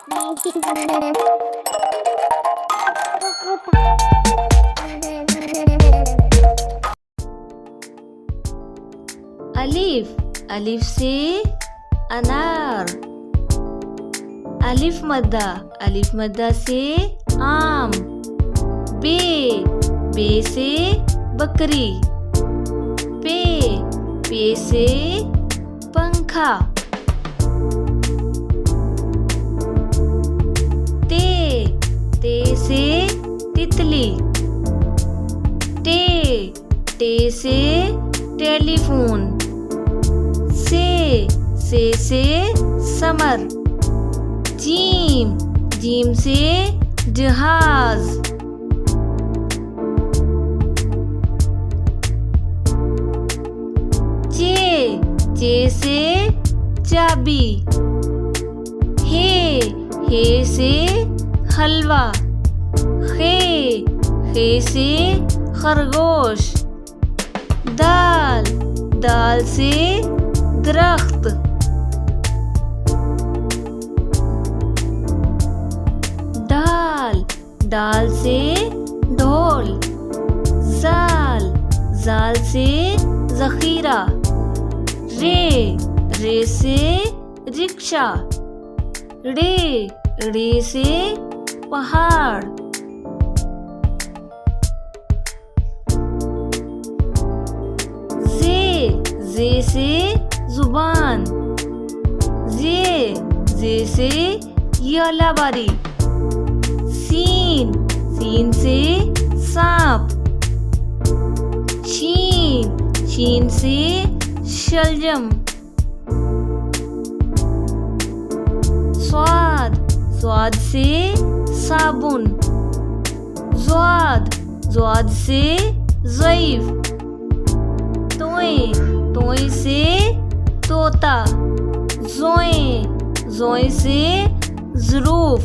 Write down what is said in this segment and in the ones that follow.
अलिफ, अलिफ से अनार। अलिफ मद्दा से आम। बे, बे से बकरी। पे से पंखा। ते से तितली। टे से टेलीफोन। से समर। जीम से जहाज। चे से चाबी। हे से हलवा। खे से खरगोश। दाल से दरख्त। दाल से ढोल। जाल से जखीरा। रे से रिक्शा। रे से पहाड़। जे से जुबान। जे से यालाबारी। सीन से सांप। शीन से शलजम। स्वाद से साबुन। ज़्वाद से ज़ईफ। तोय से तोता। ज़ोए से ज़रूफ।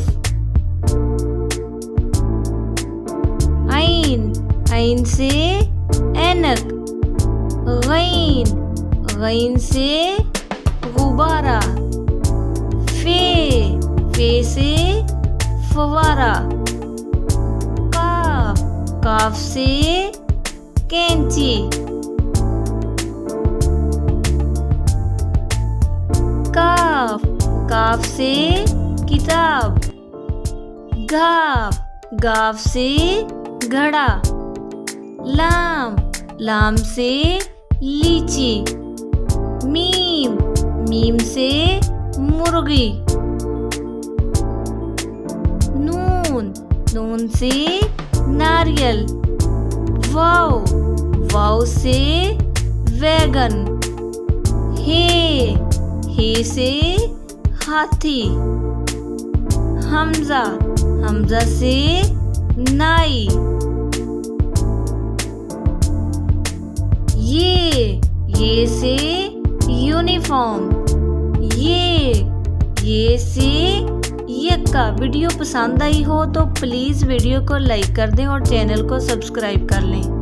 ऐन से ऐनक। गैन से गुब्बारा। फे से फवारा। काफ से कैंची। काफ से किताब। गाफ से घड़ा। लाम से लीची। मीम से मुर्गी। नून से नारियल। वाव से वैगन। हे से हाथी। हमजा से नाई। ये से यूनिफॉर्म। ये से यक्का। वीडियो पसंद आई हो तो प्लीज़ वीडियो को लाइक कर दें और चैनल को सब्सक्राइब कर लें।